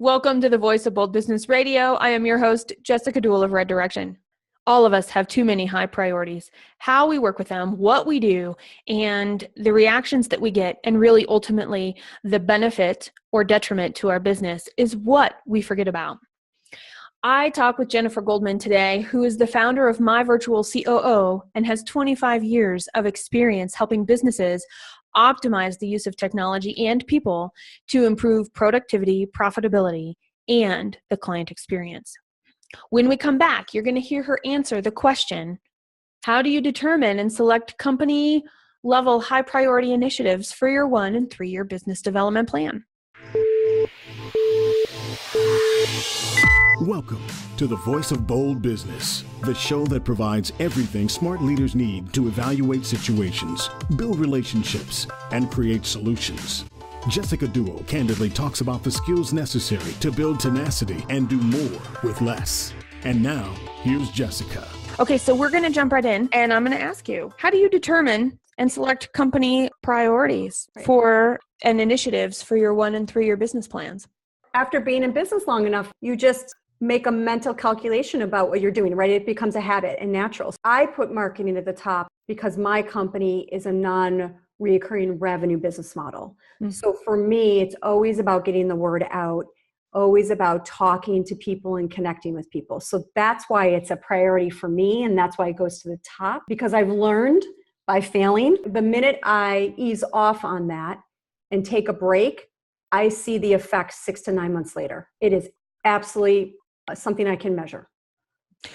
Welcome to the Voice of Bold Business Radio. I am your host, Jessica Dewell of Red Direction. All of us have too many high priorities. How we work with them, what we do, and the reactions that we get, and really ultimately the benefit or detriment to our business is what we forget about. I talk with Jennifer Goldman today, who is the founder of My Virtual COO and has 25 years of experience helping businesses optimize the use of technology and people to improve productivity, profitability, and the client experience. When we come back, you're going to hear her answer the question, how do you determine and select company-level high-priority initiatives for your 1- and 3-year business development plan? Welcome to the Voice of Bold Business, the show that provides everything smart leaders need to evaluate situations, build relationships, and create solutions. Jessica Dewell candidly talks about the skills necessary to build tenacity and do more with less. And now, here's Jessica. Okay, so we're going to jump right in, and I'm going to ask you, how do you determine and select company priorities for and initiatives for your 1- and 3-year business plans? After being in business long enough, you just make a mental calculation about what you're doing, right? It becomes a habit and natural. I put marketing at the top because my company is a non-recurring revenue business model. Mm-hmm. So for me, it's always about getting the word out, always about talking to people and connecting with people. So that's why it's a priority for me. And that's why it goes to the top, because I've learned by failing. The minute I ease off on that and take a break, I see the effects 6 to 9 months later. It is absolutely something I can measure.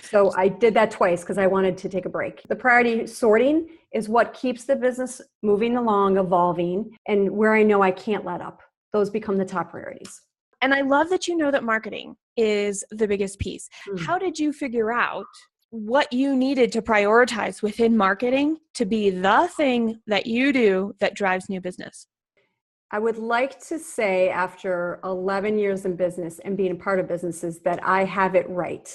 So I did that twice because I wanted to take a break. The priority sorting is what keeps the business moving along, evolving, and where I know I can't let up. Those become the top priorities. And I love that you know that marketing is the biggest piece. How did you figure out what you needed to prioritize within marketing to be the thing that you do that drives new business? I would like to say after 11 years in business and being a part of businesses that I have it right.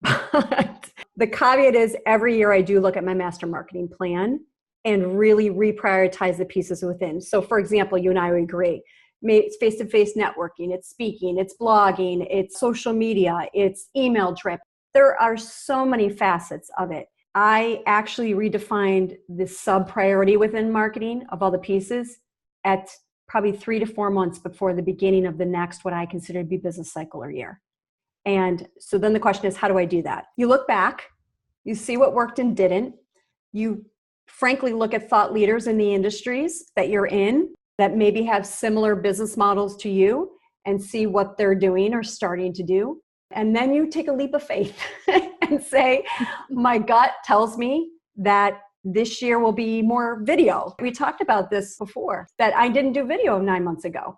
But the caveat is every year I do look at my master marketing plan and really reprioritize the pieces within. So for example, you and I would agree. It's face-to-face networking, it's speaking, it's blogging, it's social media, it's email drip. There are so many facets of it. I actually redefined the sub-priority within marketing of all the pieces at probably 3 to 4 months before the beginning of the next, what I consider to be business cycle or year. And so then the question is, how do I do that? You look back, you see what worked and didn't. You frankly look at thought leaders in the industries that you're in that maybe have similar business models to you and see what they're doing or starting to do. And then you take a leap of faith and say, my gut tells me that this year will be more video. We talked about this before, that I didn't do video 9 months ago.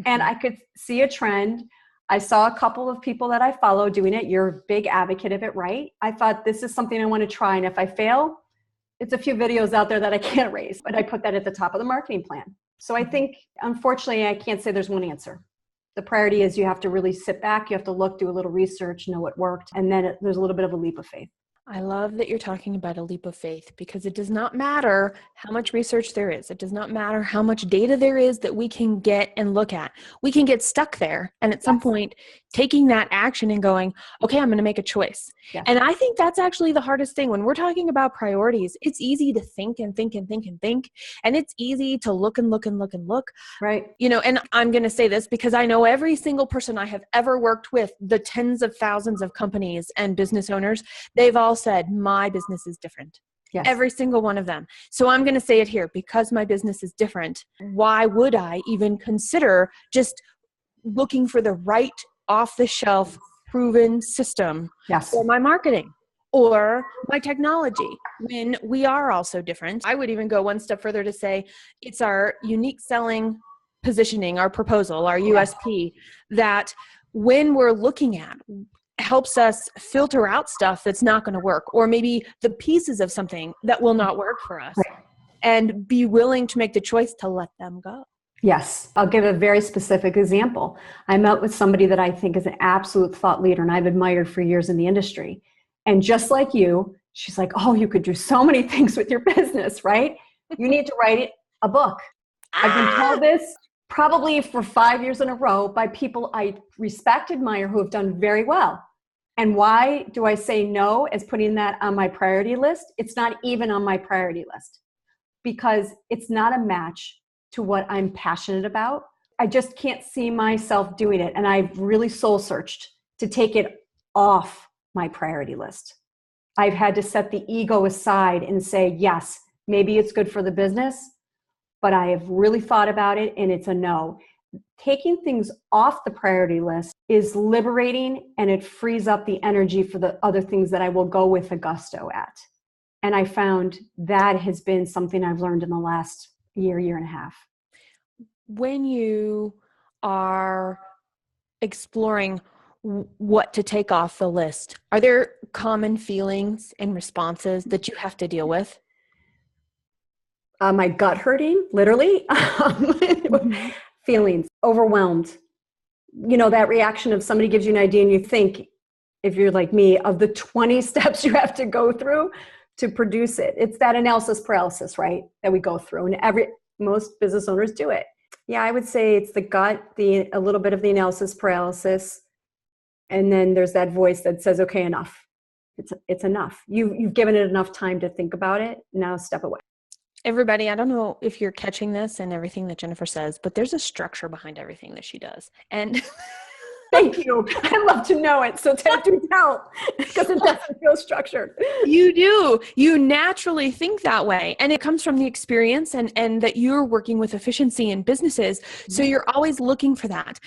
And I could see a trend. I saw a couple of people that I follow doing it. You're a big advocate of it, right? I thought this is something I want to try. And if I fail, it's a few videos out there that I can't raise, but I put that at the top of the marketing plan. So I think, unfortunately, I can't say there's one answer. The priority is you have to really sit back. You have to look, do a little research, know what worked. And then there's a little bit of a leap of faith. I love that you're talking about a leap of faith because it does not matter how much research there is. It does not matter how much data there is that we can get and look at. We can get stuck there. And at some point, taking that action and going, okay, I'm going to make a choice. Yes. And I think that's actually the hardest thing. When we're talking about priorities, it's easy to think and think and think and think. And it's easy to look and look and look and look. Right. You know, and I'm going to say this because I know every single person I have ever worked with, the tens of thousands of companies and business owners, they've all said, my business is different. Yes. Every single one of them. So I'm going to say it here, because my business is different, why would I even consider just looking for the right off-the-shelf proven system for my marketing or my technology when we are also different? I would even go one step further to say it's our unique selling positioning, our proposal, our USP that when we're looking at helps us filter out stuff that's not going to work, or maybe the pieces of something that will not work for us, and be willing to make the choice to let them go. Yes. I'll give a very specific example. I met with somebody that I think is an absolute thought leader and I've admired for years in the industry. And just like you, she's like, oh, you could do so many things with your business, right? You need to write a book. I've been told this probably for 5 years in a row by people I respect, admire, who have done very well. And why do I say no as putting that on my priority list? It's not even on my priority list because it's not a match to what I'm passionate about. I just can't see myself doing it. And I've really soul searched to take it off my priority list. I've had to set the ego aside and say, yes, maybe it's good for the business, but I have really thought about it and it's a no. Taking things off the priority list is liberating, and it frees up the energy for the other things that I will go with a gusto at. And I found that has been something I've learned in the last year and a half. When you are exploring what to take off the list, are there common feelings and responses that you have to deal with? My gut hurting, literally. Feelings, overwhelmed. You know, that reaction of somebody gives you an idea and you think, if you're like me, of the 20 steps you have to go through to produce it. It's that analysis paralysis, right? That we go through, and most business owners do it. Yeah, I would say it's the gut, a little bit of the analysis paralysis. And then there's that voice that says, okay, enough. It's enough. You've given it enough time to think about it. Now step away. Everybody, I don't know if you're catching this and everything that Jennifer says, but there's a structure behind everything that she does. And thank you. I love to know it. So do tell, because it doesn't feel structured. You do. You naturally think that way. And it comes from the experience and that you're working with efficiency in businesses. So you're always looking for that.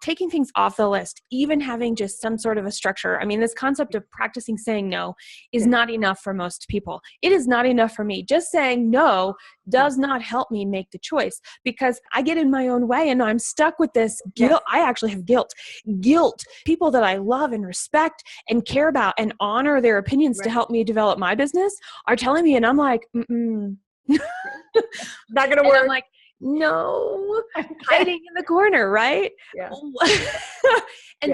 Taking things off the list, even having just some sort of a structure. I mean, this concept of practicing saying no is not enough for most people. It is not enough for me. Just saying no does not help me make the choice because I get in my own way and I'm stuck with this guilt. I actually have guilt. People that I love and respect and care about and honor their opinions to help me develop my business are telling me, and I'm like, not going to work. I'm like, no, hiding in the corner, right? Yeah.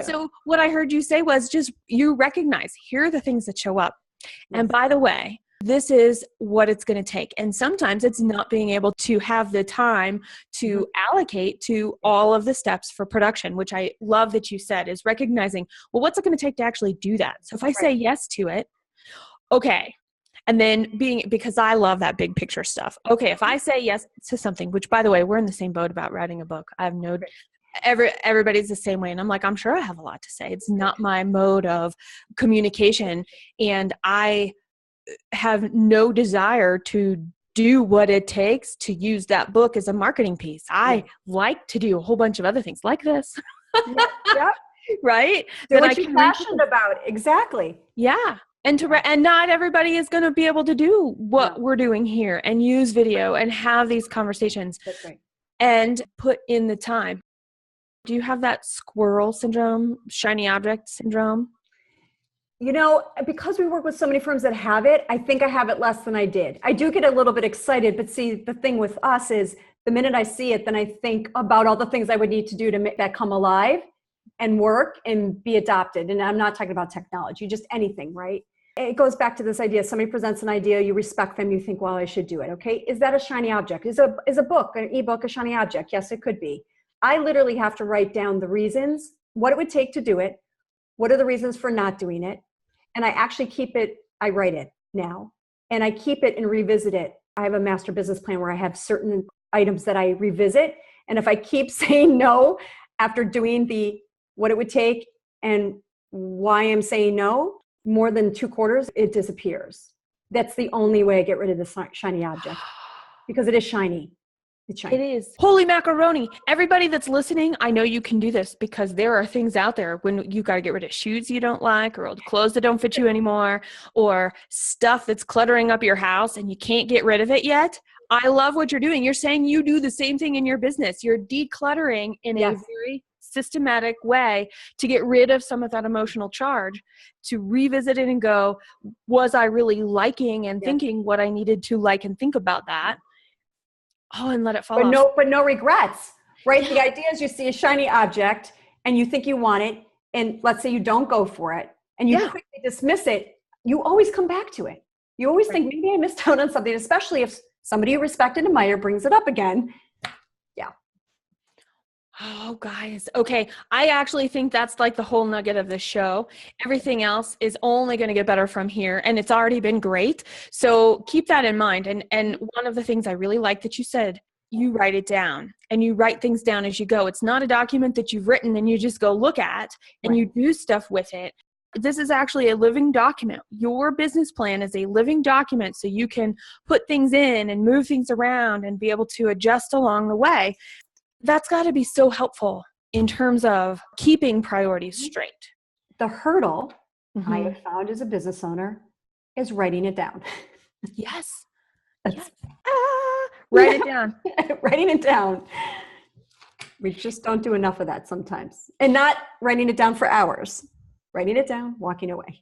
So what I heard you say was just you recognize, here are the things that show up. Yes. And by the way, this is what it's going to take. And sometimes it's not being able to have the time to allocate to all of the steps for production, which I love that you said is recognizing, well, what's it going to take to actually do that? So if I say yes to it, okay. And then because I love that big picture stuff. Okay, if I say yes to something, which by the way, we're in the same boat about writing a book. I have everybody's the same way. And I'm like, I'm sure I have a lot to say. It's not my mode of communication. And I have no desire to do what it takes to use that book as a marketing piece. I like to do a whole bunch of other things like this. Yeah. Right? Do what you're passionate about. Exactly. Yeah. And not everybody is going to be able to do what we're doing here and use video and have these conversations. That's right. And put in the time. Do you have that squirrel syndrome, shiny object syndrome? You know, because we work with so many firms that have it, I think I have it less than I did. I do get a little bit excited, but see, the thing with us is the minute I see it, then I think about all the things I would need to do to make that come alive and work and be adopted. And I'm not talking about technology, just anything, right? It goes back to this idea. Somebody presents an idea, you respect them, you think, well, I should do it. Okay. Is that a shiny object? Is a book, an ebook, a shiny object? Yes, it could be. I literally have to write down the reasons, what it would take to do it. What are the reasons for not doing it? And I actually I write it now, and I keep it and revisit it. I have a master business plan where I have certain items that I revisit. And if I keep saying no after doing what it would take and why I'm saying no, more than 2 quarters, it disappears. That's the only way I get rid of the shiny object, because it is shiny. It's shiny. It is. Holy macaroni. Everybody that's listening, I know you can do this, because there are things out there when you got to get rid of shoes you don't like, or old clothes that don't fit you anymore, or stuff that's cluttering up your house and you can't get rid of it yet. I love what you're doing. You're saying you do the same thing in your business. You're decluttering in a very systematic way to get rid of some of that emotional charge, to revisit it and go, was I really liking and thinking what I needed to like and think about that? Oh, and let it fall off. But no regrets, right? Yeah. The idea is you see a shiny object and you think you want it, and let's say you don't go for it and you quickly dismiss it, you always come back to it. You always think, maybe I missed out on something, especially if somebody you respect and admire brings it up again. Yeah. Oh, guys. Okay. I actually think that's like the whole nugget of the show. Everything else is only going to get better from here, and it's already been great. So keep that in mind. And one of the things I really like that you said, you write it down, and you write things down as you go. It's not a document that you've written and you just go look at and you do stuff with it. This is actually a living document. Your business plan is a living document, so you can put things in and move things around and be able to adjust along the way. That's got to be so helpful in terms of keeping priorities straight. The hurdle I have found as a business owner is writing it down. Yes. Yes. Write it down. Writing it down. We just don't do enough of that sometimes. And not writing it down for hours. Writing it down, walking away.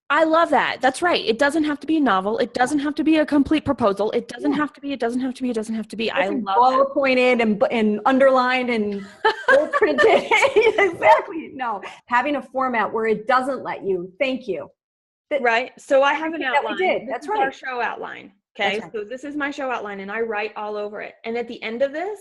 I love that. That's right. It doesn't have to be a novel. It doesn't have to be a complete proposal. It doesn't have to be. I love bullet pointed and underlined and bold printed. Exactly. No, having a format where it doesn't let you. Thank you. Right. So I have an outline. That we did. That's right. Our show outline. Okay. Right. So this is my show outline, and I write all over it. And at the end of this,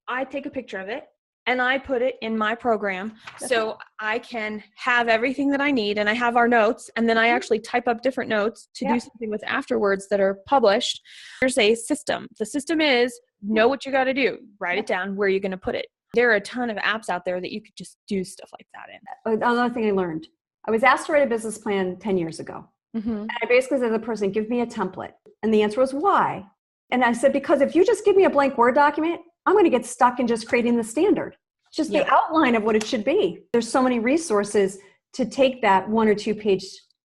I take a picture of it. And I put it in my program so I can have everything that I need, and I have our notes, and then I actually type up different notes to do something with afterwards that are published. There's a system. The system is know what you got to do. Write it down where you're going to put it. There are a ton of apps out there that you could just do stuff like that in. Another thing I learned, I was asked to write a business plan 10 years ago. And I basically said to the person, give me a template. And the answer was, why? And I said, because if you just give me a blank Word document, I'm going to get stuck in just creating the standard, just the outline of what it should be. There's so many resources to take that 1 or 2 page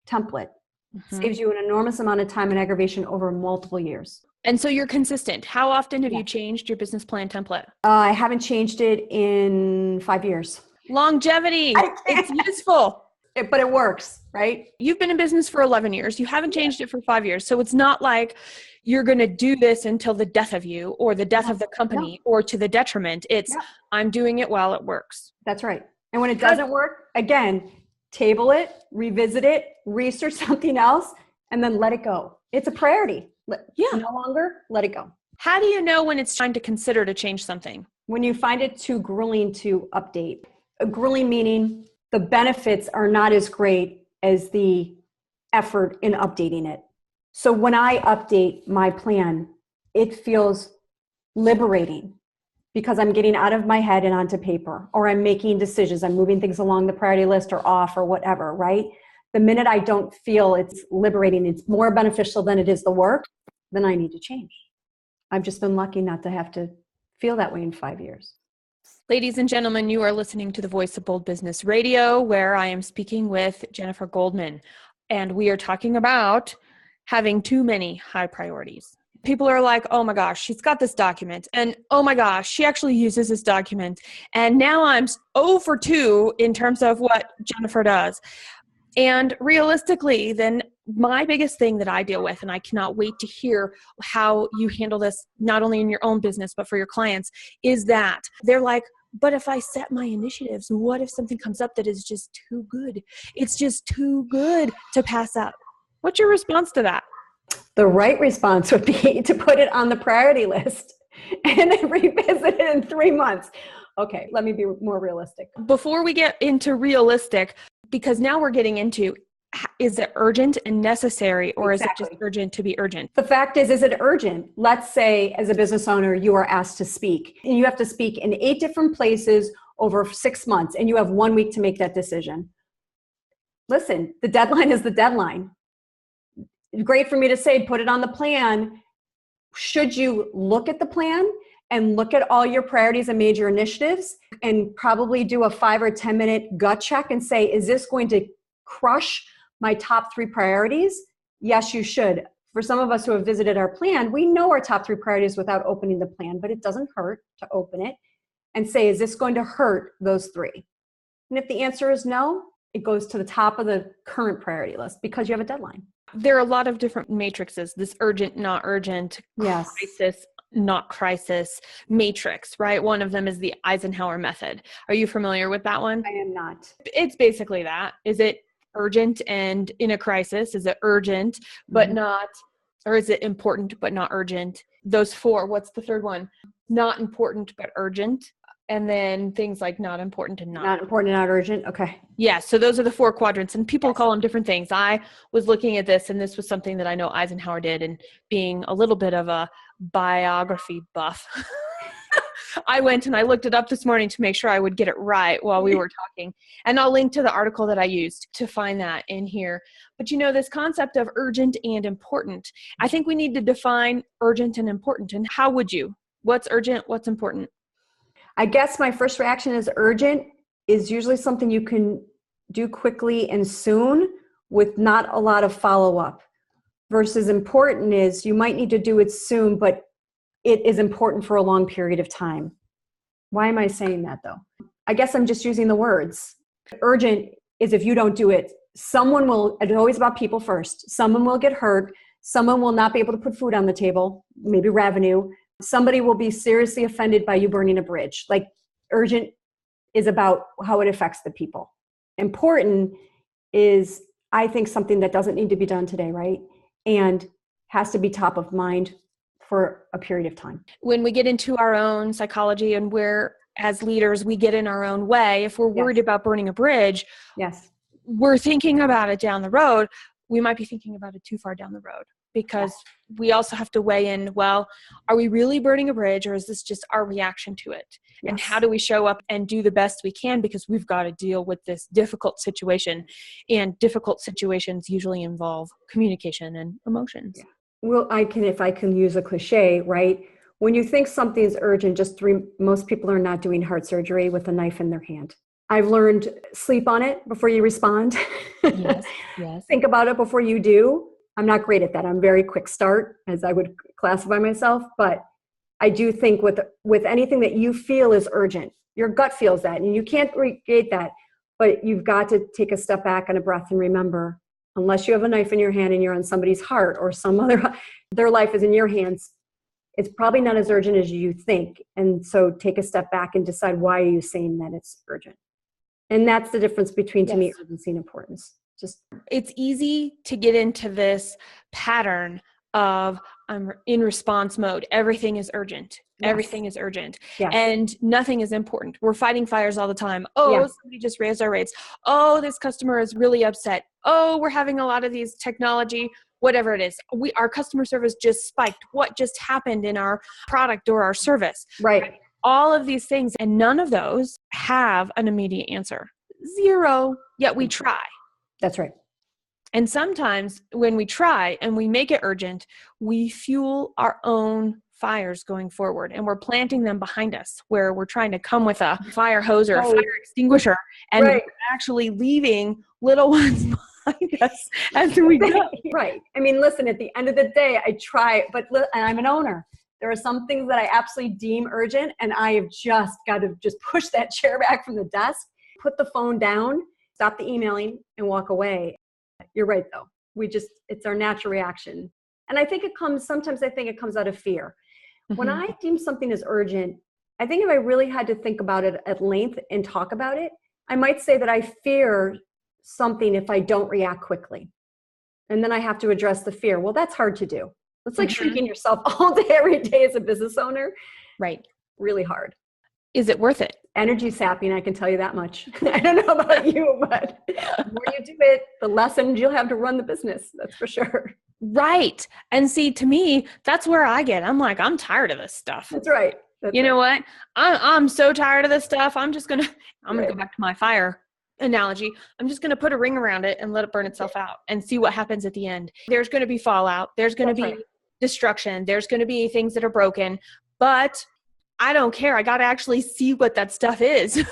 template. Saves you an enormous amount of time and aggravation over multiple years. And so you're consistent. How often have you changed your business plan template? I haven't changed it in 5 years. Longevity. It's useful. But it works, right? You've been in business for 11 years. You haven't changed it for 5 years. So it's not like you're going to do this until the death of you or the death of the company or to the detriment. It's I'm doing it while it works. That's right. And when it doesn't work, again, table it, revisit it, research something else, and then let it go. It's a priority. No longer, let it go. How do you know when it's time to consider to change something? When you find it too grueling to update. Grueling meaning the benefits are not as great as the effort in updating it. So when I update my plan, it feels liberating because I'm getting out of my head and onto paper, or I'm making decisions. I'm moving things along the priority list or off or whatever, right? The minute I don't feel it's liberating, it's more beneficial than it is the work, then I need to change. I've just been lucky not to have to feel that way in 5 years. Ladies and gentlemen, you are listening to the Voice of Bold Business Radio, where I am speaking with Jennifer Goldman, and we are talking about having too many high priorities. People are like, oh my gosh, she's got this document, and oh my gosh, she actually uses this document, and now I'm 0 for 2 in terms of what Jennifer does. And realistically, then my biggest thing that I deal with, and I cannot wait to hear how you handle this, not only in your own business, but for your clients, is that they're like, but if I set my initiatives, what if something comes up that is just too good? It's just too good to pass up. What's your response to that? The right response would be to put it on the priority list and then revisit it in 3 months. Okay, let me be more realistic. Before we get into realistic, because now we're getting into, is it urgent and necessary, or is it just urgent to be urgent? The fact is it urgent? Let's say as a business owner, you are asked to speak, and you have to speak in 8 different places over 6 months, and you have 1 week to make that decision. Listen, the deadline is the deadline. Great for me to say, put it on the plan. Should you look at the plan and look at all your priorities and major initiatives and probably do a 5 or 10 minute gut check and say, is this going to crush my top 3 priorities? Yes, you should. For some of us who have visited our plan, we know our top 3 priorities without opening the plan, but it doesn't hurt to open it and say, is this going to hurt those 3? And if the answer is no, it goes to the top of the current priority list because you have a deadline. There are a lot of different matrices, this urgent, not urgent, crisis, not crisis matrix, right? One of them is the Eisenhower method. Are you familiar with that one? I am not. It's basically that. Is it urgent and in a crisis? Is it urgent but not, or is it important but not urgent? Those 4, what's the third one? Not important but urgent. and then things like not important and not important and not urgent. Okay. Yeah. So those are the 4 quadrants, and people call them different things. I was looking at this, and this was something that I know Eisenhower did, and being a little bit of a biography buff, I went and I looked it up this morning to make sure I would get it right while we were talking. And I'll link to the article that I used to find that in here. But this concept of urgent and important, I think we need to define urgent and important. And how would you? What's urgent? What's important? I guess my first reaction is urgent is usually something you can do quickly and soon with not a lot of follow-up, versus important is you might need to do it soon, but it is important for a long period of time. Why am I saying that though? I guess I'm just using the words. Urgent is if you don't do it, someone will, it's always about people first. Someone will get hurt. Someone will not be able to put food on the table, maybe revenue. Somebody will be seriously offended by you burning a bridge. Like, urgent is about how it affects the people. Important is, I think, something that doesn't need to be done today, right? And has to be top of mind for a period of time. When we get into our own psychology and where as leaders we get in our own way, if we're worried about burning a bridge, we're thinking about it down the road. We might be thinking about it too far down the road, because we also have to weigh in, well, are we really burning a bridge, or is this just our reaction to it? And how do we show up and do the best we can, because we've got to deal with this difficult situation, and difficult situations usually involve communication and emotions. Well, if I can use a cliche, right? When you think something's urgent, most people are not doing heart surgery with a knife in their hand. I've learned sleep on it before you respond. Yes. Think about it before you do. I'm not great at that. I'm very quick start, as I would classify myself. But I do think with anything that you feel is urgent, your gut feels that, and you can't recreate that. But you've got to take a step back and a breath and remember, unless you have a knife in your hand and you're on somebody's heart or their life is in your hands, it's probably not as urgent as you think. And so take a step back and decide, why are you saying that it's urgent? And that's the difference between, to me, urgency and importance. It's easy to get into this pattern of I'm in response mode. Everything is urgent. Everything is urgent. And nothing is important. We're fighting fires all the time. Somebody just raised our rates. Oh, this customer is really upset. Oh, we're having a lot of these technology, whatever it is. Our customer service just spiked. What just happened in our product or our service? Right. All of these things, and none of those have an immediate answer. Zero, yet we try. That's right. And sometimes when we try and we make it urgent, we fuel our own fires going forward, and we're planting them behind us, where we're trying to come with a fire hose or a fire extinguisher, and we're actually leaving little ones behind us as we go. Right. I mean, listen, at the end of the day, I try, and I'm an owner. There are some things that I absolutely deem urgent, and I have just got to push that chair back from the desk, put the phone down, stop the emailing, and walk away. You're right, though. It's our natural reaction. And I think sometimes I think it comes out of fear. Mm-hmm. When I deem something as urgent, I think if I really had to think about it at length and talk about it, I might say that I fear something if I don't react quickly. And then I have to address the fear. Well, that's hard to do. It's like shrieking yourself all day, every day as a business owner. Right. Really hard. Is it worth it? Energy sapping, I can tell you that much. I don't know about you, but the more you do it, the less energy you'll have to run the business. That's for sure. Right. And see, to me, that's where I get. I'm like, I'm tired of this stuff. That's right. You know what? I'm so tired of this stuff. I'm going to go back to my fire analogy. I'm just going to put a ring around it and let it burn itself out and see what happens at the end. There's going to be fallout. There's going to be destruction. There's going to be things that are broken, but I don't care. I got to actually see what that stuff is.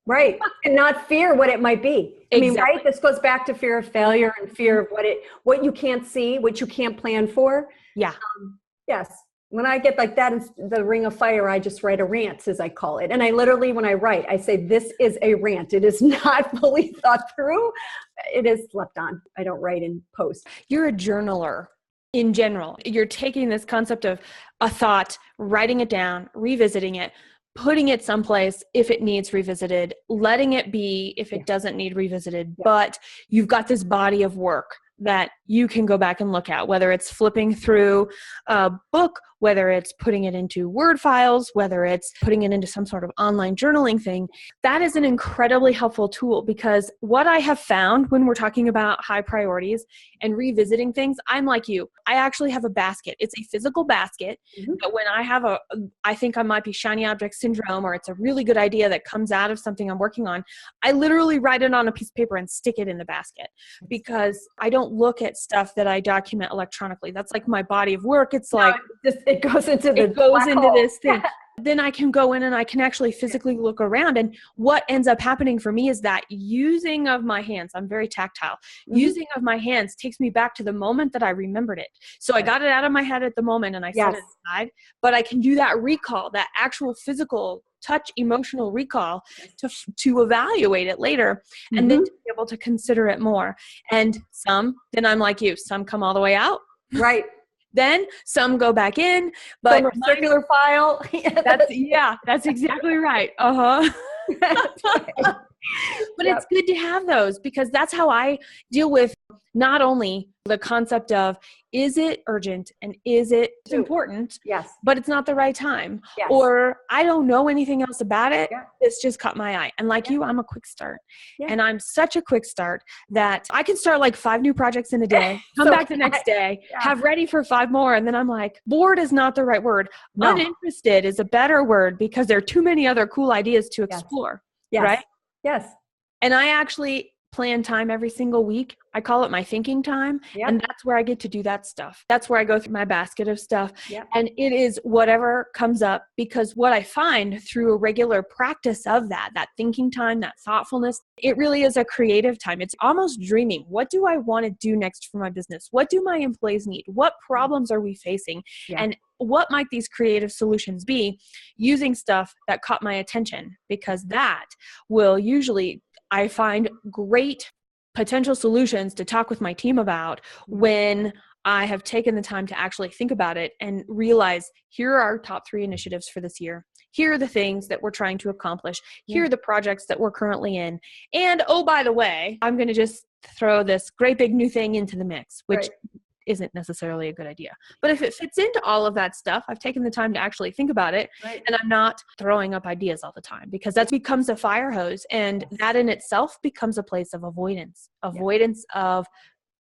Right. And not fear what it might be. I mean, right? This goes back to fear of failure and fear of what you can't see, what you can't plan for. Yeah. Yes. When I get like that in the ring of fire, I just write a rant, as I call it. And I literally, when I write, I say, this is a rant. It is not fully thought through. It is slept on. I don't write in post. You're a journaler. In general, you're taking this concept of a thought, writing it down, revisiting it, putting it someplace if it needs revisited, letting it be if it doesn't need revisited, but you've got this body of work that you can go back and look at, whether it's flipping through a book, whether it's putting it into Word files, whether it's putting it into some sort of online journaling thing. That is an incredibly helpful tool, because what I have found when we're talking about high priorities and revisiting things, I'm like you. I actually have a basket. It's a physical basket, but when I think I might be shiny object syndrome, or it's a really good idea that comes out of something I'm working on, I literally write it on a piece of paper and stick it in the basket, because I don't look at stuff that I document electronically. That's like my body of work. It's like, it goes into this thing. Then I can go in and I can actually physically look around. And what ends up happening for me is that using of my hands, I'm very tactile, using of my hands takes me back to the moment that I remembered it. So I got it out of my head at the moment and I set it aside, but I can do that recall, that actual physical touch, emotional recall to evaluate it later, and then to be able to consider it more. And then I'm like you, some come all the way out. Right. Then some go back in, but some are circular file. That's exactly right. But it's good to have those, because that's how I deal with not only the concept of, is it urgent and is it important? Yes. But it's not the right time. Yes. Or I don't know anything else about it. Yeah. This just caught my eye. And like you, I'm a quick start. Yeah. And I'm such a quick start that I can start like 5 new projects in a day, come back the next day, have ready for 5 more. And then I'm like, bored is not the right word. No. Uninterested is a better word, because there are too many other cool ideas to explore. Yes. Right? Yes. And I actually plan time every single week. I call it my thinking time. Yep. And that's where I get to do that stuff. That's where I go through my basket of stuff. Yep. And it is whatever comes up, because what I find through a regular practice of that thinking time, that thoughtfulness, it really is a creative time. It's almost dreaming. What do I want to do next for my business? What do my employees need? What problems are we facing? Yeah. And what might these creative solutions be, using stuff that caught my attention? Because that will usually, I find, great potential solutions to talk with my team about when I have taken the time to actually think about it and realize, here are our top 3 initiatives for this year. Here are the things that we're trying to accomplish. Here are the projects that we're currently in. And oh, by the way, I'm going to just throw this great big new thing into the mix, which isn't necessarily a good idea. But if it fits into all of that stuff, I've taken the time to actually think about it, and I'm not throwing up ideas all the time, because that becomes a fire hose, and that in itself becomes a place of avoidance of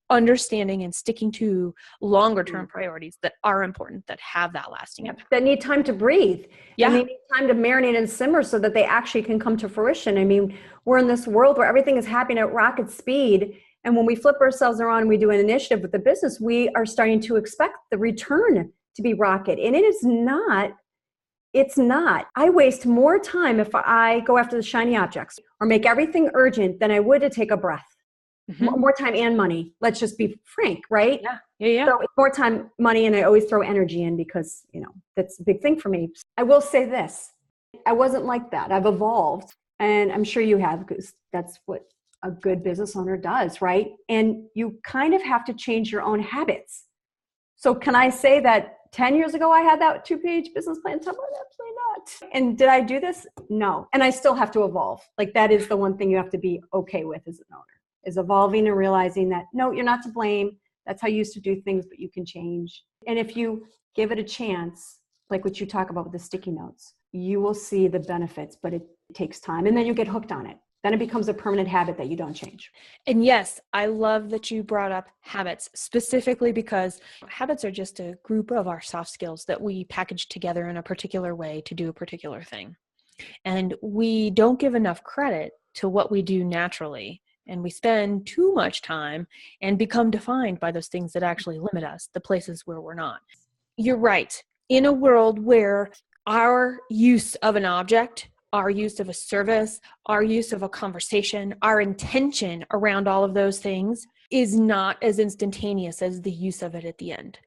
understanding and sticking to longer term priorities that are important, that have that lasting impact. That need time to breathe. Yeah. And they need time to marinate and simmer so that they actually can come to fruition. I mean, we're in this world where everything is happening at rocket speed. And when we flip ourselves around and we do an initiative with the business, we are starting to expect the return to be rocket. And it is not. It's not. I waste more time if I go after the shiny objects or make everything urgent than I would to take a breath. More time and money. Let's just be frank, right? Yeah. So it's more time, money, and I always throw energy in, because, that's a big thing for me. I will say this. I wasn't like that. I've evolved, and I'm sure you have, because that's what a good business owner does, right? And you kind of have to change your own habits. So can I say that 10 years ago I had that 2-page business plan template? Absolutely not. And did I do this? No. And I still have to evolve. Like, that is the one thing you have to be okay with as an owner, is evolving and realizing that, no, you're not to blame. That's how you used to do things, but you can change. And if you give it a chance, like what you talk about with the sticky notes, you will see the benefits, but it takes time. And then you get hooked on it. Then it becomes a permanent habit that you don't change. And yes, I love that you brought up habits, specifically because habits are just a group of our soft skills that we package together in a particular way to do a particular thing. And we don't give enough credit to what we do naturally. And we spend too much time and become defined by those things that actually limit us, the places where we're not. You're right. In a world where our use of an object, our use of a service, our use of a conversation, our intention around all of those things is not as instantaneous as the use of it at the end.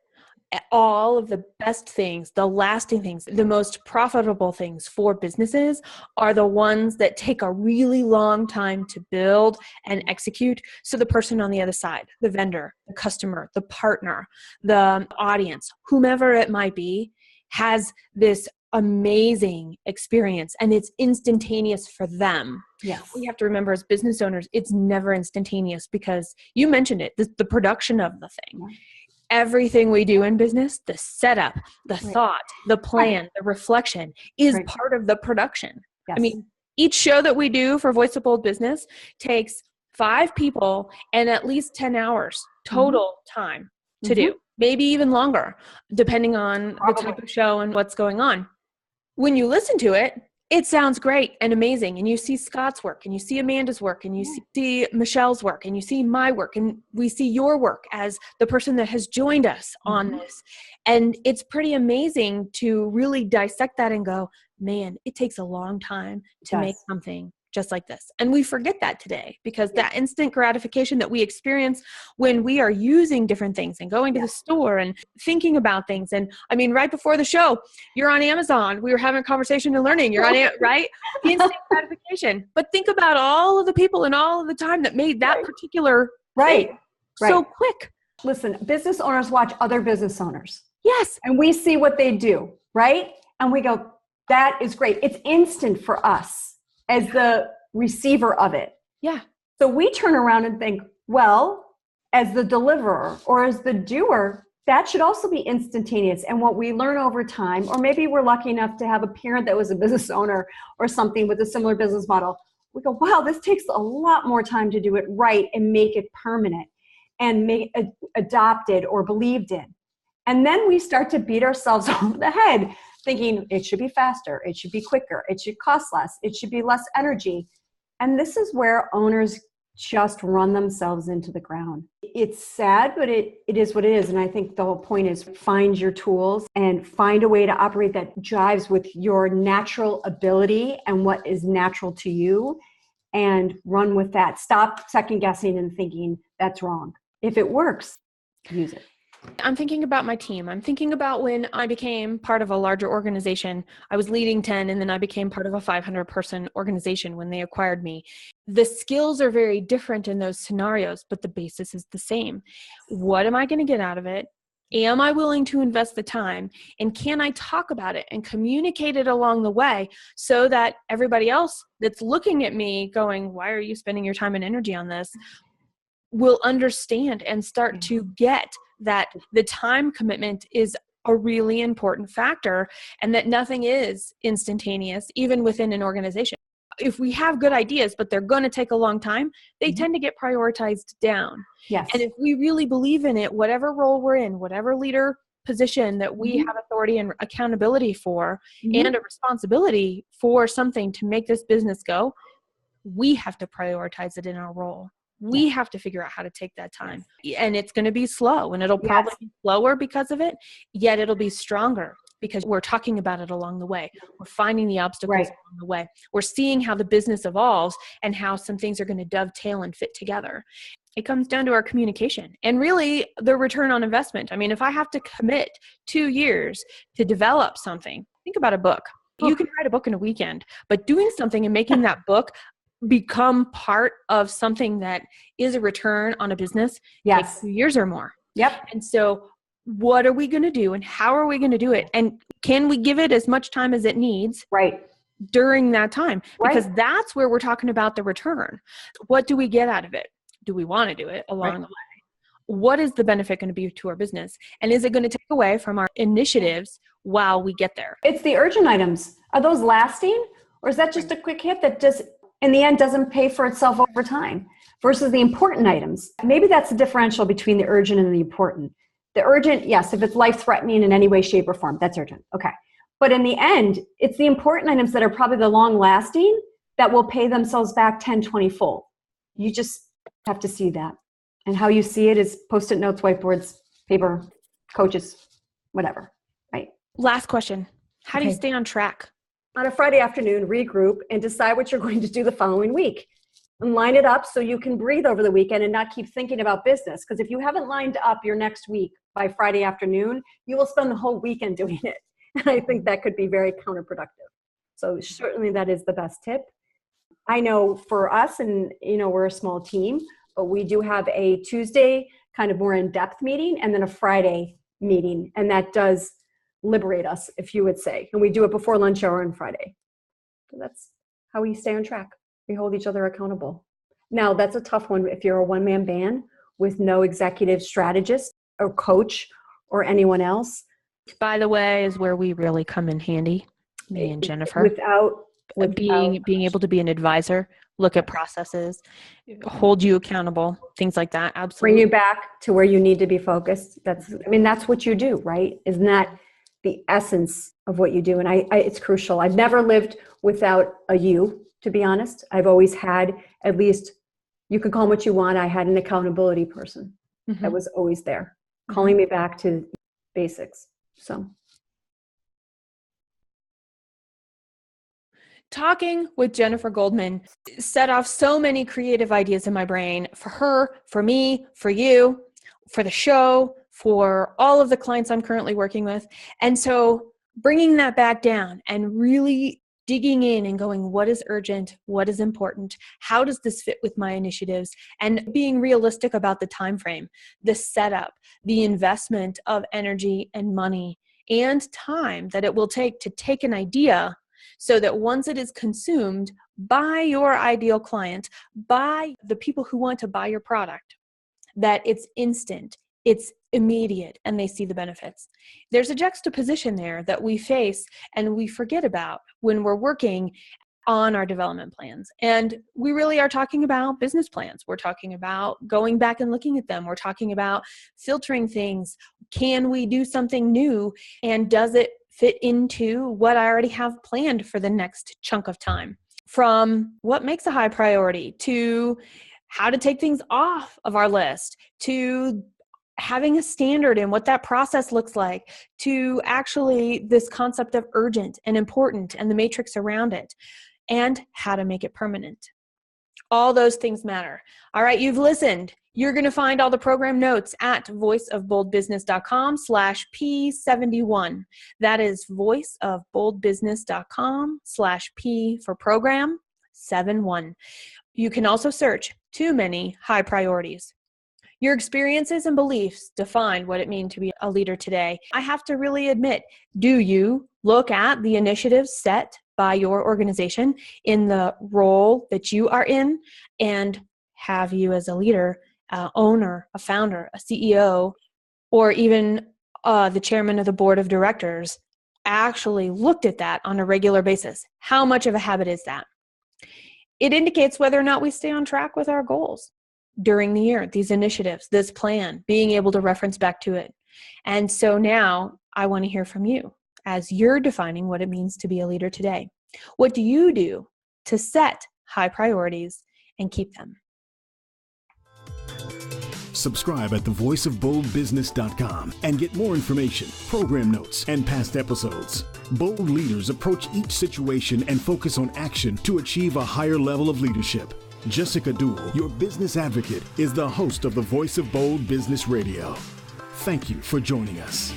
All of the best things, the lasting things, the most profitable things for businesses are the ones that take a really long time to build and execute. So the person on the other side, the vendor, the customer, the partner, the audience, whomever it might be, has this amazing experience, and it's instantaneous for them. Yes. We have to remember, as business owners, it's never instantaneous, because you mentioned it, the production of the thing. everything we do in business, the setup, the thought, the plan, the reflection is part of the production. Yes. I mean, each show that we do for Voice of Bold Business takes 5 people and at least 10 hours total time to do, maybe even longer, depending on the type of show and what's going on. When you listen to it, it sounds great and amazing. And you see Scott's work, and you see Amanda's work, and you see Michelle's work, and you see my work, and we see your work as the person that has joined us on this. And it's pretty amazing to really dissect that and go, man, it takes a long time to make something just like this. And we forget that today, because that instant gratification that we experience when we are using different things and going to the store and thinking about things. And I mean, right before the show, you're on Amazon. We were having a conversation and learning. You're on it, right? Instant gratification. But think about all of the people and all of the time that made that particular thing so quick. Listen, business owners watch other business owners. Yes. And we see what they do, right? And we go, that is great. It's instant for us as the receiver of it. Yeah. So we turn around and think, well, as the deliverer or as the doer, that should also be instantaneous. And what we learn over time, or maybe we're lucky enough to have a parent that was a business owner or something with a similar business model, we go, wow, this takes a lot more time to do it right and make it permanent and make it adopted or believed in. And then we start to beat ourselves over the head, thinking it should be faster, it should be quicker, it should cost less, it should be less energy. And this is where owners just run themselves into the ground. It's sad, but it is what it is. And I think the whole point is find your tools and find a way to operate that jives with your natural ability and what is natural to you, and run with that. Stop second guessing and thinking that's wrong. If it works, use it. I'm thinking about my team. I'm thinking about when I became part of a larger organization. I was leading 10, and then I became part of a 500-person organization when they acquired me. The skills are very different in those scenarios, but the basis is the same. What am I going to get out of it? Am I willing to invest the time? And can I talk about it and communicate it along the way so that everybody else that's looking at me going, why are you spending your time and energy on this, will understand and start to get that the time commitment is a really important factor, and that nothing is instantaneous, even within an organization. If we have good ideas, but they're going to take a long time, they tend to get prioritized down. Yes. And if we really believe in it, whatever role we're in, whatever leader position that we have authority and accountability for, and a responsibility for something to make this business go, we have to prioritize it in our role. We have to figure out how to take that time. And it's going to be slow, and it'll probably be slower because of it, yet it'll be stronger because we're talking about it along the way. We're finding the obstacles along the way. We're seeing how the business evolves and how some things are going to dovetail and fit together. It comes down to our communication and really the return on investment. I mean, if I have to commit 2 years to develop something, think about a book. You can write a book in a weekend, but doing something and making that book become part of something that is a return on a business takes 2 years or more. Yep. And so what are we going to do, and how are we going to do it? And can we give it as much time as it needs during that time? Because that's where we're talking about the return. What do we get out of it? Do we want to do it along the way? What is the benefit going to be to our business? And is it going to take away from our initiatives while we get there? It's the urgent items. Are those lasting? Or is that just a quick hit that just in the end doesn't pay for itself over time versus the important items? Maybe that's the differential between the urgent and the important. The urgent, yes, if it's life-threatening in any way, shape, or form, that's urgent. Okay. But in the end, it's the important items that are probably the long-lasting that will pay themselves back 10, 20-fold. You just have to see that. And how you see it is Post-it notes, whiteboards, paper, coaches, whatever, right? Last question. How do you stay on track? On a Friday afternoon, regroup and decide what you're going to do the following week. And line it up so you can breathe over the weekend and not keep thinking about business. Because if you haven't lined up your next week by Friday afternoon, you will spend the whole weekend doing it. And I think that could be very counterproductive. So certainly that is the best tip. I know for us, and we're a small team, but we do have a Tuesday kind of more in-depth meeting and then a Friday meeting. And that does liberate us, if you would say. And we do it before lunch hour on Friday. So that's how we stay on track. We hold each other accountable. Now, that's a tough one if you're a one-man band with no executive strategist. a coach or anyone else. By the way, is where we really come in handy, me and Jennifer. Without being able to be an advisor, look at processes, hold you accountable, things like that. Absolutely. Bring you back to where you need to be focused. That's what you do, right? Isn't that the essence of what you do? And it's crucial. I've never lived without a you, to be honest. I've always had, at least, you can call them what you want. I had an accountability person that was always there, calling me back to basics. So. Talking with Jennifer Goldman set off so many creative ideas in my brain for her, for me, for you, for the show, for all of the clients I'm currently working with. And so bringing that back down and really digging in and going, what is urgent? What is important? How does this fit with my initiatives? And being realistic about the time frame, the setup, the investment of energy and money and time that it will take to take an idea so that once it is consumed by your ideal client, by the people who want to buy your product, that it's instant, it's immediate, and they see the benefits. There's a juxtaposition there that we face and we forget about when we're working on our development plans. And we really are talking about business plans. We're talking about going back and looking at them. We're talking about filtering things. Can we do something new? And does it fit into what I already have planned for the next chunk of time? From what makes a high priority to how to take things off of our list, to having a standard and what that process looks like, to actually this concept of urgent and important and the matrix around it, and how to make it permanent. All those things matter. All right, you've listened. You're going to find all the program notes at voiceofboldbusiness.com/P71. That is voiceofboldbusiness.com/P for program 71. You can also search Too Many High Priorities. Your experiences and beliefs define what it means to be a leader today. I have to really admit, do you look at the initiatives set by your organization in the role that you are in, and have you as a leader, owner, a founder, a CEO, or even the chairman of the board of directors actually looked at that on a regular basis? How much of a habit is that? It indicates whether or not we stay on track with our goals during the year, these initiatives, this plan, being able to reference back to it. And so now I want to hear from you as you're defining what it means to be a leader today. What do you do to set high priorities and keep them? Subscribe at thevoiceofboldbusiness.com and get more information, program notes, and past episodes. Bold leaders approach each situation and focus on action to achieve a higher level of leadership. Jessica Dewell, your business advocate, is the host of the Voice of Bold Business Radio. Thank you for joining us.